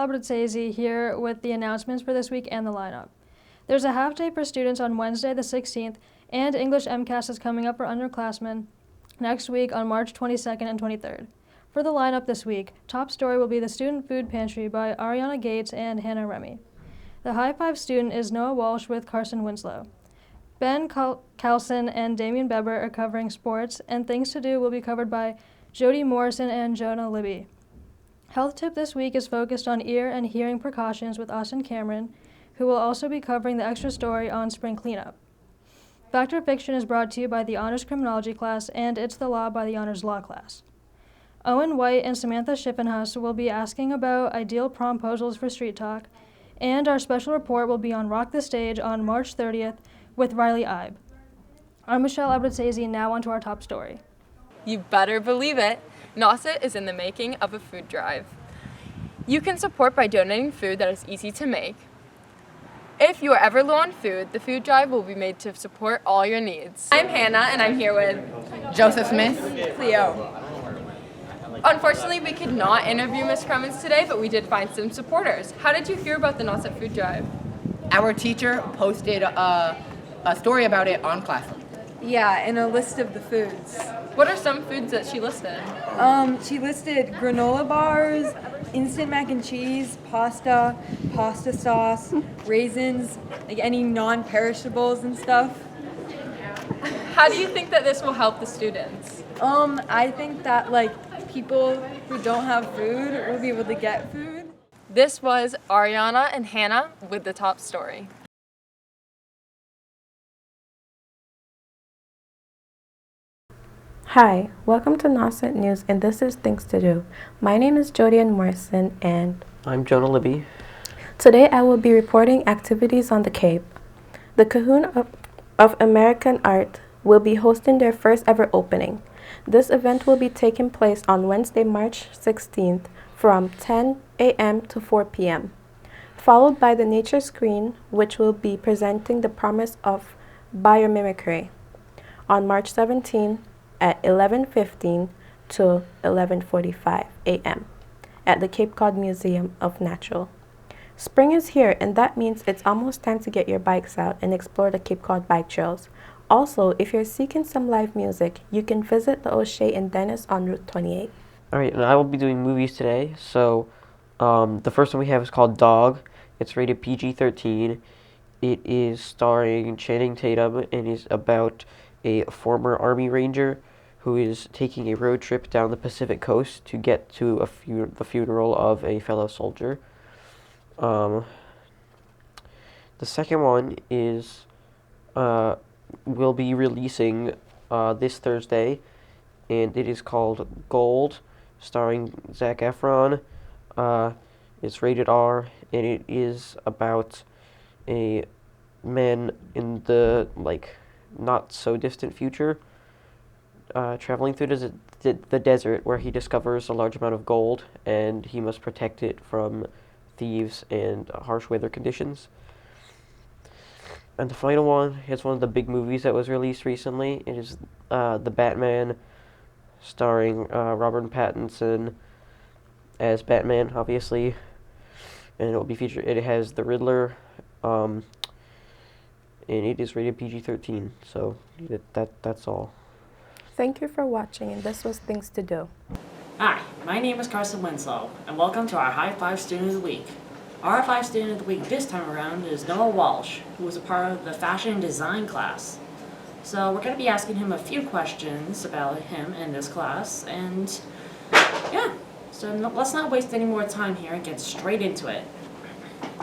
Abruzzese here with the announcements for this week and the lineup. There's a half day for students on Wednesday the 16th, and English MCAS is coming up for underclassmen next week on March 22nd and 23rd. For the lineup this week, top story will be the Student Food Pantry by Ariana Gates and Hannah Remy. The High Five student is Noah Walsh with Carson Winslow. Ben Carlson and Damian Beber are covering sports, and Things to Do will be covered by Jody Morrison and Jonah Libby. Health Tip this week is focused on ear and hearing precautions with Austin Cameron, who will also be covering the extra story on spring cleanup. Fact or Fiction is brought to you by the Honors Criminology class and It's the Law by the Honors Law class. Owen White and Samantha Schippenhuss will be asking about ideal promposals for Street Talk, and our special report will be on Rock the Stage on March 30th with Riley Ibe. I'm Michelle Abruzzese, now onto our top story. You better believe it. Nauset is in the making of a food drive. You can support by donating food that is easy to make. If you are ever low on food, the food drive will be made to support all your needs. I'm Hannah, and I'm here with Joseph Smith. Cleo. Unfortunately, we could not interview Ms. Cremens today, but we did find some supporters. How did you hear about the Nauset food drive? Our teacher posted a story about it on Classroom. Yeah, and a list of the foods. What are some foods that she listed? She listed granola bars, instant mac and cheese, pasta sauce, raisins, like any non-perishables and stuff. How do you think that this will help the students? I think that people who don't have food will be able to get food. This was Ariana and Hannah with the top story. Hi, welcome to Nauset News, and this is Things to Do. My name is Jody Morrison, and I'm Jonah Libby. Today I will be reporting activities on the Cape. The Cahoon of American Art will be hosting their first ever opening. This event will be taking place on Wednesday, March 16th from 10 a.m. to 4 p.m., followed by the Nature Screen, which will be presenting the promise of biomimicry on March 17th at 11:15 to 11:45 a.m. at the Cape Cod Museum of Natural. Spring is here, and that means it's almost time to get your bikes out and explore the Cape Cod bike trails. Also, if you're seeking some live music, you can visit the O'Shea in Dennis on Route 28. Alright, and I will be doing movies today. So, the first one we have is called Dog. It's rated PG-13. It is starring Channing Tatum and is about a former Army Ranger who is taking a road trip down the Pacific coast to get to the funeral of a fellow soldier. The second one is will be releasing this Thursday, and it is called Gold, starring Zac Efron. It's rated R, and it is about a man in the not so distant future, traveling through the desert where he discovers a large amount of gold, and he must protect it from thieves and harsh weather conditions. And the final one is one of the big movies that was released recently. It is The Batman, starring Robert Pattinson as Batman, obviously, and it will be featured. It has the Riddler, and it is rated PG-13. So that's all. Thank you for watching, and this was Things to Do. Hi, my name is Carson Winslow, and welcome to our High Five Student of the Week. Our High Five Student of the Week this time around is Noah Walsh, who was a part of the Fashion and Design class. So we're going to be asking him a few questions about him in this class, and yeah, so let's not waste any more time here and get straight into it.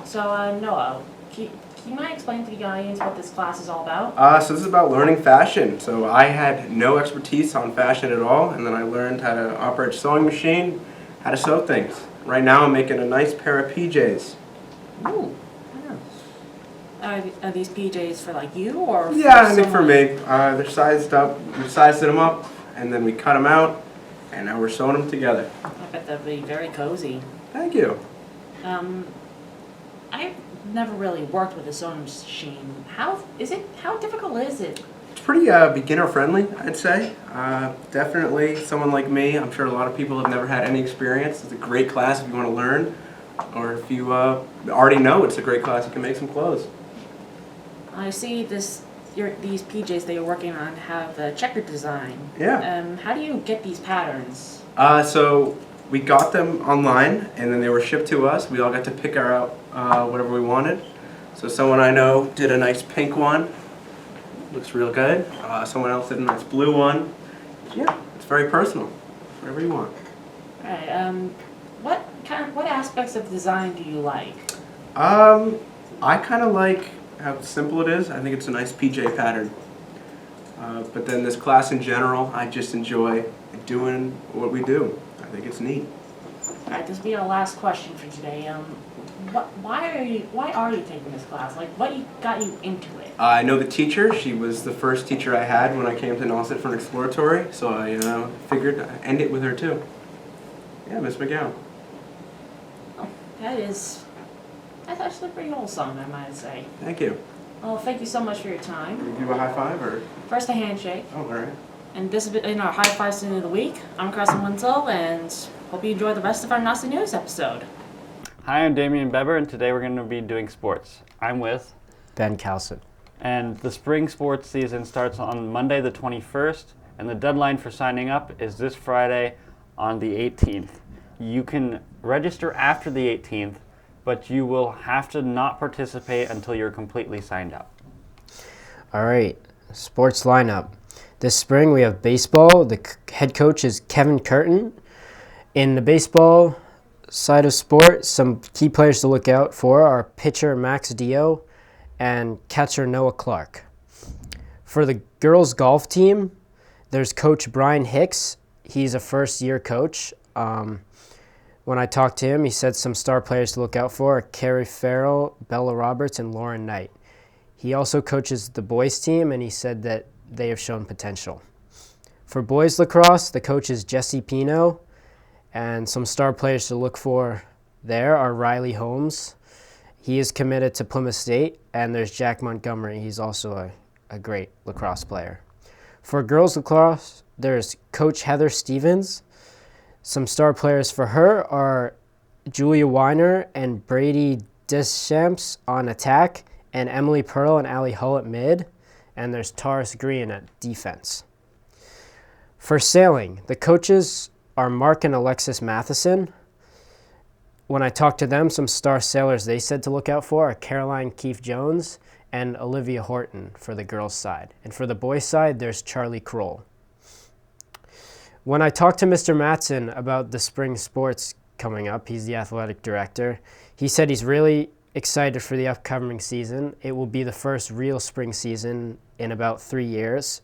So Noah, can you mind explain to the audience what this class is all about? So this is about learning fashion. So I had no expertise on fashion at all, and then I learned how to operate a sewing machine, how to sew things. Right now I'm making a nice pair of PJs. Ooh, yeah. Are these PJs for you or? Yeah, I think for me. They're sized up. We sized them up, and then we cut them out, and now we're sewing them together. I bet they'll be very cozy. Thank you. I've never really worked with a sewing machine. How difficult is it? It's pretty beginner friendly, I'd say. Definitely someone like me, I'm sure a lot of people have never had any experience. It's a great class if you want to learn. Or if you already know it's a great class, you can make some clothes. I see these PJs that you're working on have a checkered design. Yeah. How do you get these patterns? So we got them online, and then they were shipped to us. We all got to pick out whatever we wanted. So someone I know did a nice pink one. Looks real good. Someone else did a nice blue one. Yeah, it's very personal. Whatever you want. All right. What aspects of design do you like? I kind of like how simple it is. I think it's a nice PJ pattern. But then this class in general, I just enjoy doing what we do. I think it's neat. All right, this will be our last question for today. Why are you taking this class? Like, what got you into it? I know the teacher. She was the first teacher I had when I came to Nauset for an exploratory, so I figured I'd end it with her too. Yeah, Miss McGowan. Oh, that's actually pretty wholesome, I might say. Thank you. Well, thank you so much for your time. Can we do a high five or? First a handshake. Oh, all right. And this has been our High Five Student of the Week. I'm Carson Winslow, and hope you enjoy the rest of our Nauset News episode. Hi, I'm Damian Beber, and today we're going to be doing sports. I'm with Ben Calson. And the spring sports season starts on Monday the 21st, and the deadline for signing up is this Friday on the 18th. You can register after the 18th, but you will have to not participate until you're completely signed up. All right, sports lineup. This spring we have baseball. The head coach is Kevin Curtin. In the baseball side of sport, some key players to look out for are pitcher Max Dio and catcher Noah Clark. For the girls golf team, there's coach Brian Hicks. He's a first-year coach. When I talked to him, he said some star players to look out for are Carrie Farrell, Bella Roberts, and Lauren Knight. He also coaches the boys team, and he said that they have shown potential. For boys lacrosse, the coach is Jesse Pino, and some star players to look for there are Riley Holmes. He is committed to Plymouth State, and there's Jack Montgomery. He's also a great lacrosse player. For girls lacrosse, there's coach Heather Stevens. Some star players for her are Julia Weiner and Brady Deschamps on attack, and Emily Pearl and Allie Hull at mid, and there's Taurus Green at defense. For sailing, the coaches are Mark and Alexis Matheson. When I talked to them, some star sailors they said to look out for are Caroline Keefe-Jones and Olivia Horton for the girls' side. And for the boys' side, there's Charlie Kroll. When I talked to Mr. Matson about the spring sports coming up, he's the athletic director, he said he's really excited for the upcoming season. It will be the first real spring season in about 3 years.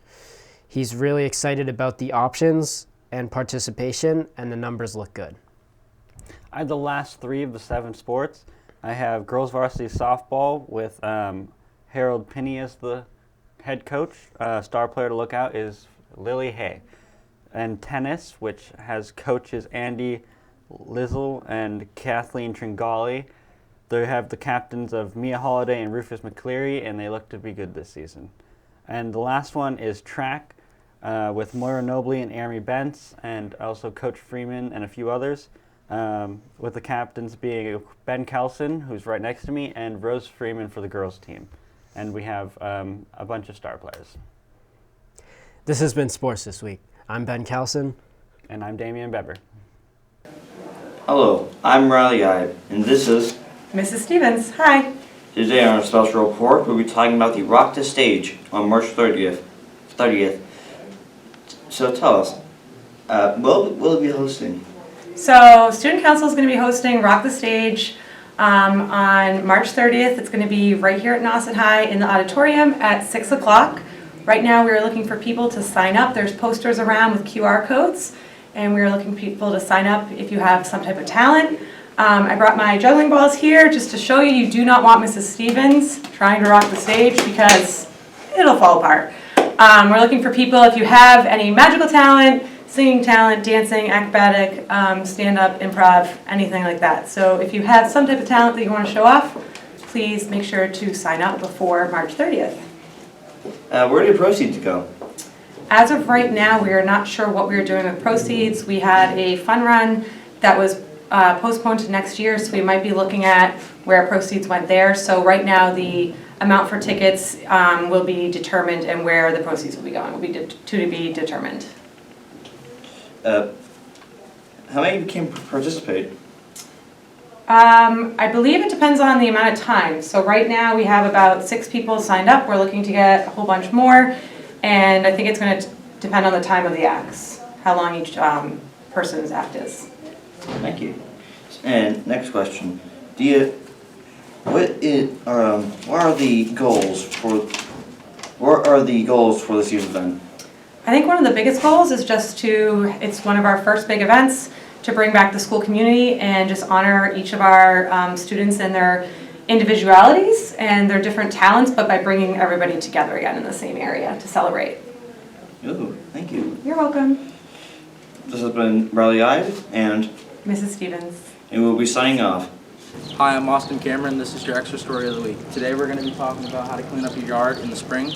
He's really excited about the options and participation, and the numbers look good. I have the last 3 of the 7 sports. I have girls varsity softball with Harold Pinney as the head coach. Star player to look out is Lily Hay. And tennis, which has coaches Andy Lizzle and Kathleen Tringali. They have the captains of Mia Holiday and Rufus McCleary, and they look to be good this season. And the last one is track with Moira Nobley and Amy Bentz, and also Coach Freeman and a few others, with the captains being Ben Kelson, who's right next to me, and Rose Freeman for the girls team. And we have a bunch of star players. This has been Sports This Week. I'm Ben Kelson. And I'm Damian Beber. Hello, I'm Riley Ibe, and this is Mrs. Stevens. Hi. Today on our special report, we'll be talking about the Rock the Stage on March 30th. So tell us, what will it be hosting? So Student Council is going to be hosting Rock the Stage on March 30th. It's going to be right here at Nauset High in the auditorium at 6 o'clock. Right now we are looking for people to sign up. There's posters around with QR codes, and we are looking for people to sign up if you have some type of talent. I brought my juggling balls here just to show you you do not want Mrs. Stevens trying to rock the stage because it'll fall apart. We're looking for people if you have any magical talent, singing talent, dancing, acrobatic, stand-up, improv, anything like that. So if you have some type of talent that you want to show off, please make sure to sign up before March 30th. Where do the proceeds go? As of right now, we are not sure what we are doing with proceeds. We had a fun run that was postponed to next year, so we might be looking at where proceeds went there. So right now, the amount for tickets will be determined, and where the proceeds will be going will be to be determined. How many can participate? I believe it depends on the amount of time. So right now we have about 6 people signed up. We're looking to get a whole bunch more, and I think it's going to depend on the time of the acts, how long each person's act is. Thank you. And next question: what are the goals for this year's event? I think one of the biggest goals is just it's one of our first big events, to bring back the school community and just honor each of our students and their individualities and their different talents, but by bringing everybody together again in the same area to celebrate. Ooh, thank you. You're welcome. This has been Riley Ide and Mrs. Stevens. And we'll be signing off. Hi, I'm Austin Cameron. This is your extra story of the week. Today we're going to be talking about how to clean up your yard in the spring.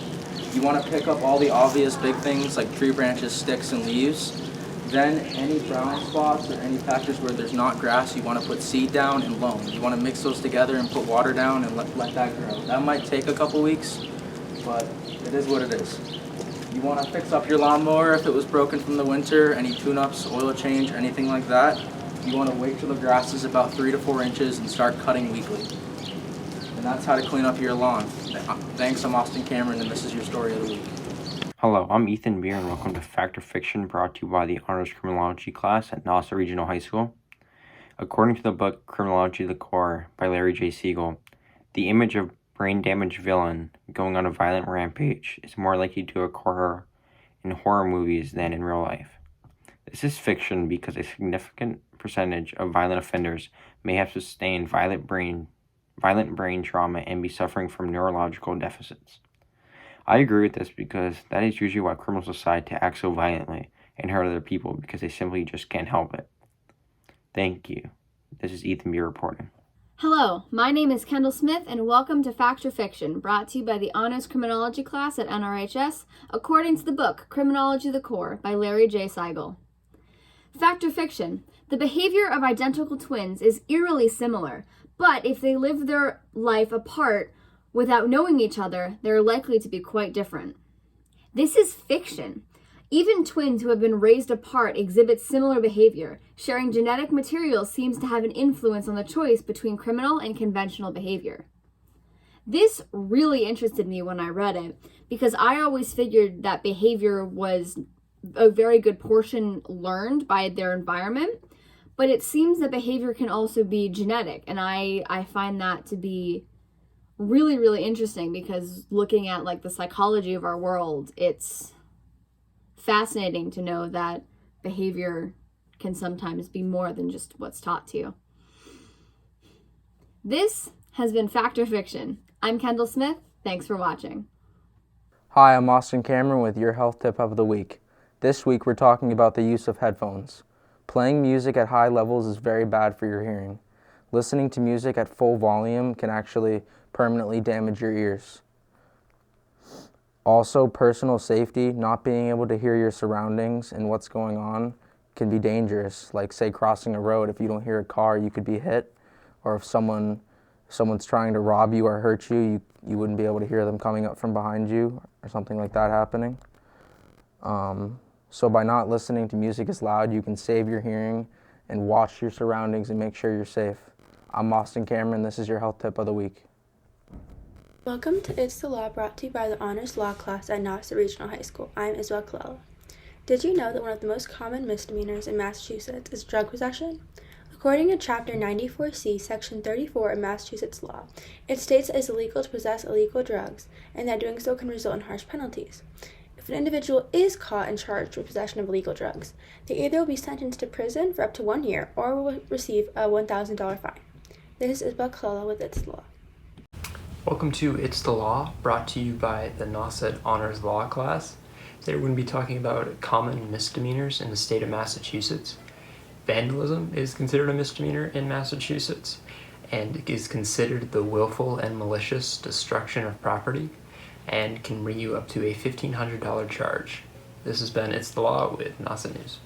You want to pick up all the obvious big things like tree branches, sticks, and leaves. Then any brown spots or any patches where there's not grass, you want to put seed down and loam. You want to mix those together and put water down and let that grow. That might take a couple weeks, but it is what it is. You want to fix up your lawnmower if it was broken from the winter, any tune-ups, oil change, anything like that. You want to wait till the grass is about 3 to 4 inches and start cutting weekly. And that's how to clean up your lawn. Thanks, I'm Austin Cameron, and this is your story of the week. Hello, I'm Ethan Beer, and welcome to Fact or Fiction, brought to you by the Honors Criminology class at Nauset Regional High School. According to the book Criminology of the Core by Larry J. Siegel, the image of brain-damaged villain going on a violent rampage is more likely to occur in horror movies than in real life. This is fiction because a significant percentage of violent offenders may have sustained violent brain trauma and be suffering from neurological deficits. I agree with this because that is usually why criminals decide to act so violently and hurt other people, because they simply just can't help it. Thank you. This is Ethan B. reporting. Hello, my name is Kendall Smith, and welcome to Fact or Fiction, brought to you by the Honors Criminology class at NRHS, according to the book Criminology of the Core by Larry J. Siegel. Fact or Fiction: the behavior of identical twins is eerily similar, but if they live their life apart without knowing each other, they're likely to be quite different. This is fiction. Even twins who have been raised apart exhibit similar behavior. Sharing genetic material seems to have an influence on the choice between criminal and conventional behavior. This really interested me when I read it, because I always figured that behavior was a very good portion learned by their environment, but it seems that behavior can also be genetic, and I find that to be really, really interesting, because looking at like the psychology of our world, it's fascinating to know that behavior can sometimes be more than just what's taught to you. This has been Fact or Fiction. I'm Kendall Smith. Thanks for watching. Hi, I'm Austin Cameron with your health tip of the week. This week we're talking about the use of headphones. Playing music at high levels is very bad for your hearing. Listening to music at full volume can actually permanently damage your ears. Also, personal safety, not being able to hear your surroundings and what's going on can be dangerous. Like, say, crossing a road, if you don't hear a car, you could be hit. Or if someone's trying to rob you or hurt you, you wouldn't be able to hear them coming up from behind you or something like that happening. So by not listening to music as loud, you can save your hearing and watch your surroundings and make sure you're safe. I'm Austin Cameron. This is your health tip of the week. Welcome to It's the Law, brought to you by the Honors Law class at Nauset Regional High School. I'm Isabel Colella. Did you know that one of the most common misdemeanors in Massachusetts is drug possession? According to Chapter 94C, Section 34 of Massachusetts law, it states that it is illegal to possess illegal drugs, and that doing so can result in harsh penalties. If an individual is caught and charged with possession of illegal drugs, they either will be sentenced to prison for up to 1 year or will receive a $1,000 fine. This is Isabel Colella with It's the Law. Welcome to It's the Law, brought to you by the Nauset Honors Law class. Today we're going to be talking about common misdemeanors in the state of Massachusetts. Vandalism is considered a misdemeanor in Massachusetts and is considered the willful and malicious destruction of property and can bring you up to a $1,500 charge. This has been It's the Law with Nauset News.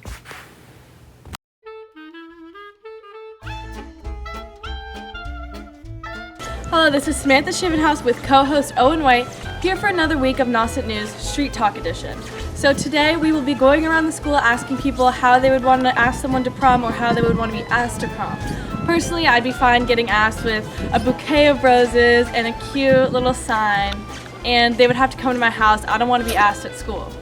Hello, this is Samantha Shivenhouse with co-host Owen White, here for another week of Nauset News Street Talk Edition. So today we will be going around the school asking people how they would want to ask someone to prom or how they would want to be asked to prom. Personally, I'd be fine getting asked with a bouquet of roses and a cute little sign, and they would have to come to my house. I don't want to be asked at school.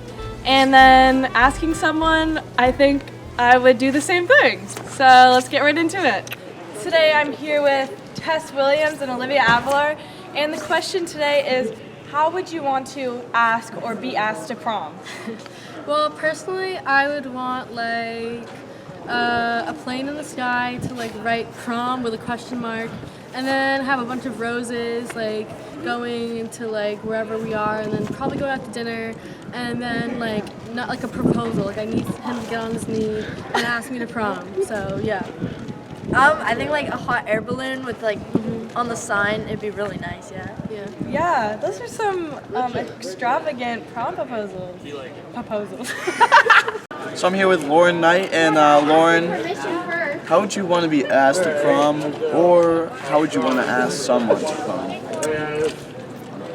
And then asking someone, I think I would do the same thing. So let's get right into it. Today I'm here with Tess Williams and Olivia Avalar, and the question today is, how would you want to ask or be asked to prom? Well, personally, I would want like a plane in the sky to like write prom with a question mark, and then have a bunch of roses like going into like wherever we are, and then probably go out to dinner, and then like not like a proposal. Like I need him to get on his knee and ask me to prom. So yeah. I think like a hot air balloon with like on the sign, it'd be really nice, yeah. Yeah, those are some extravagant prom proposals. So I'm here with Lauren Knight, and Lauren, how would you want to be asked to prom, or how would you want to ask someone to prom?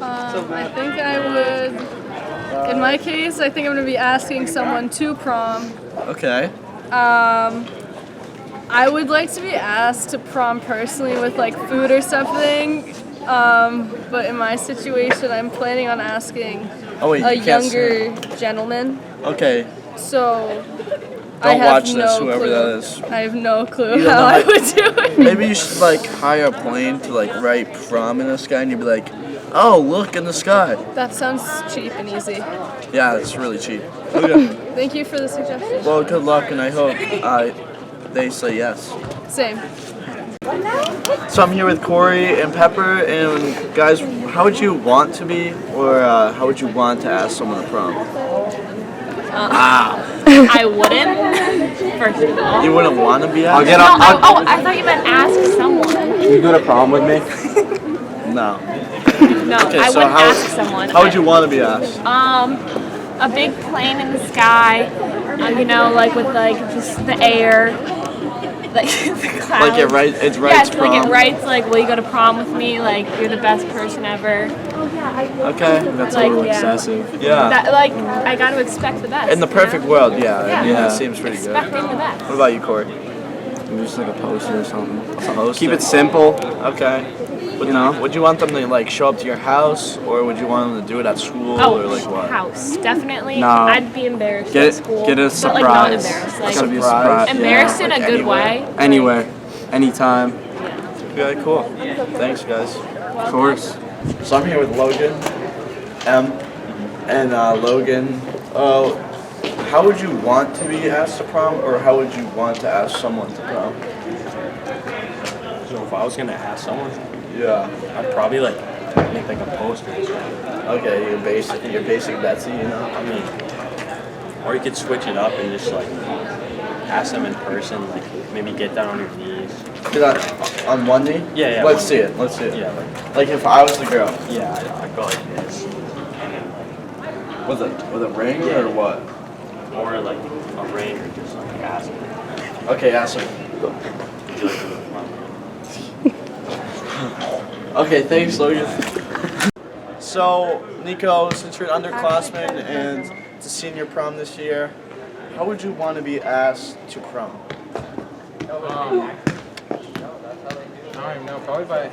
I think I would, in my case, I think I'm going to be asking someone to prom. Okay. I would like to be asked to prom personally with like food or something, but in my situation I'm planning on asking a younger gentleman. Okay. So Don't watch have this, no whoever clue. that is. I have no clue You don't how know I would do it. Maybe you should like hire a plane to like write prom in the sky, and you'd be like, oh, look in the sky. That sounds cheap and easy. Yeah, it's really cheap. Okay. Thank you for the suggestion. Well, good luck, and I hope they say yes. Same. So I'm here with Corey and Pepper, and guys, how would you want to be, or how would you want to ask someone to prom? I wouldn't, first of all. You wouldn't want to be asked? I thought you meant ask someone. Can you go to prom with me? No. No, Okay, I so wouldn't ask someone. How would you want to be asked? A big plane in the sky, you know, like with like just the air, like the clouds. Like it writes Yes, prom? like it writes like, will you go to prom with me? Like you're the best person ever. Okay. That's a little excessive. Yeah. That, like I got to expect the best. In the perfect world, yeah. Yeah. That seems pretty good. Expecting the best. What about you, Corey? Just like a poster or something. Keep it simple. Okay. Would you want them to like show up to your house, or would you want them to do it at school, or like what? House, definitely. No. I'd be embarrassed at school. Get a But surprise. like not embarrassed. Like It's gotta be a surprise. embarrassed in Like a good anywhere. way. Anywhere, anytime. Okay, cool. Thanks, guys. Of course. So I'm here with Logan, and Logan. How would you want to be asked to prom, or how would you want to ask someone to prom? So if I was gonna ask someone, Yeah. I'd probably like make like a poster. Okay, you're basic Betsy, you know. I mean, or you could switch it up and just like ask them in person, like maybe get down on your knees. On one knee? Yeah. Let's see it. Let's see it. Yeah. Like if I was the girl. Yeah, I'd go like this. With a ring or what? Or like a ring, or just like ask them. Okay, ask him. Would you like to go to prom? Okay, thanks, Logan. So, Nico, since you're an underclassman and it's a senior prom this year, how would you want to be asked to prom? I don't even know. Probably by.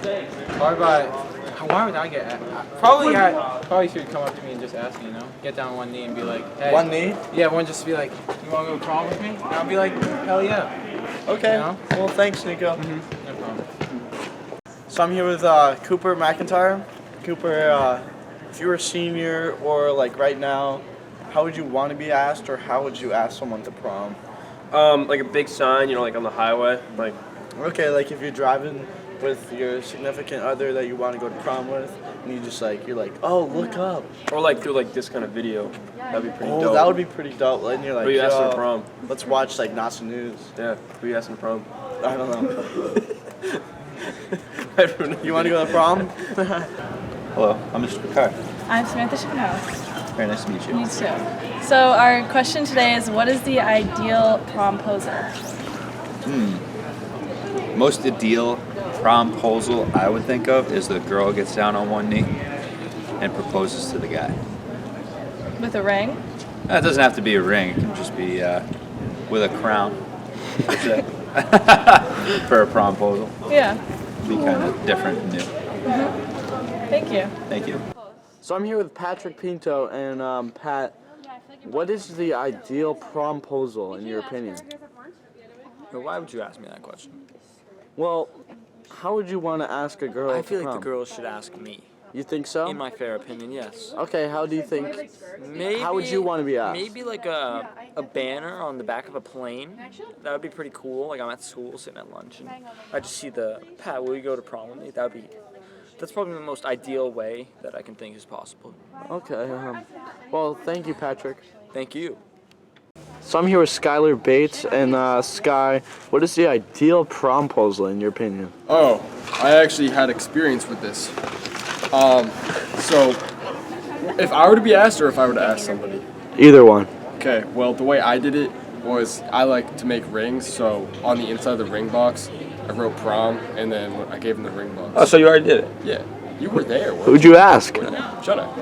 Why would I get asked? Probably should come up to me and just ask me, you know? Get down on one knee and be like, hey. One knee? Yeah, one just be like, you want to go prom with me? And I'll be like, hell yeah. Okay. You know? Well, thanks, Nico. No problem. So I'm here with Cooper McIntyre. Cooper, if you were a senior or like right now, how would you want to be asked, or how would you ask someone to prom? Like a big sign, you know, like on the highway, like. Okay, like if you're driving with your significant other that you want to go to prom with, and you're like, oh, look up. Or like through like this kind of video, that'd be pretty dope. Oh, that would be pretty dope. And you're like, Who you asking yo, to prom? Let's watch like Nauset News. Yeah, who you asking to prom? I don't know. You want to go to prom? Hello, I'm Mr. Picard. I'm Samantha Shivenhouse. Very nice to meet you. You too. So our question today is, what is the ideal promposal? Most ideal promposal I would think of is the girl gets down on one knee and proposes to the guy. With a ring? It doesn't have to be a ring. It can just be with a crown. That's it. For a promposal. Yeah. Be kind of different and new. Thank you. Thank you. So I'm here with Patrick Pinto, and Pat, what is the ideal promposal in your opinion? Well, why would you ask me that question? Well, how would you want to ask a girl I to feel like prom? the girls should ask me. You think so? In my fair opinion, yes. Okay, how do you think? Maybe. How would you want to be asked? Maybe like a banner on the back of a plane. That would be pretty cool. Like I'm at school sitting at lunch, and I just see the Pat. Will you go to prom with me? That's probably the most ideal way that I can think is possible. Okay. Well, thank you, Patrick. Thank you. So I'm here with Skylar Bates, and Sky, what is the ideal promposal in your opinion? Oh, I actually had experience with this. So, if I were to be asked or if I were to ask somebody? Either one. Okay, well, the way I did it was I like to make rings, so on the inside of the ring box, I wrote prom, and then I gave them the ring box. Oh, so you already did it? Yeah. You were there. Who'd you ask? Shut up.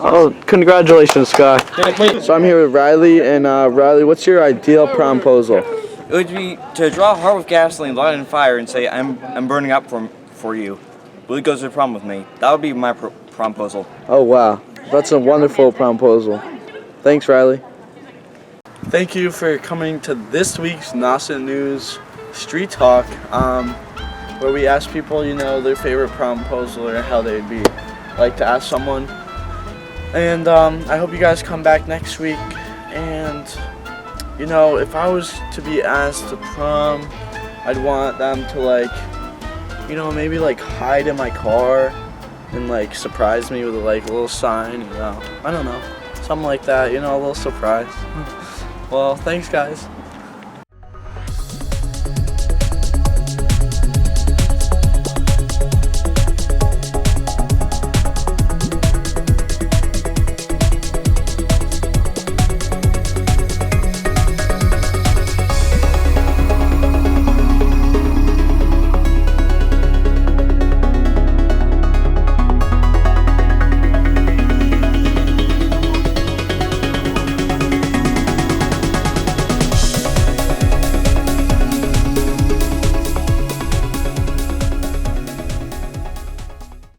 Oh, congratulations, Sky. So I'm here with Riley, and Riley, what's your ideal promposal? It would be to draw a heart with gasoline, light it on fire, and say, I'm burning up for you. Will you go to the prom with me? That would be my promposal. Oh, wow. That's a wonderful promposal. Thanks, Riley. Thank you for coming to this week's Nauset News Street Talk, where we ask people, their favorite promposal or how they'd be like to ask someone. And I hope you guys come back next week. And, if I was to be asked to prom, I'd want them to, maybe, hide in my car and, surprise me with, a little sign, I don't know. Something like that, a little surprise. Well, thanks, guys.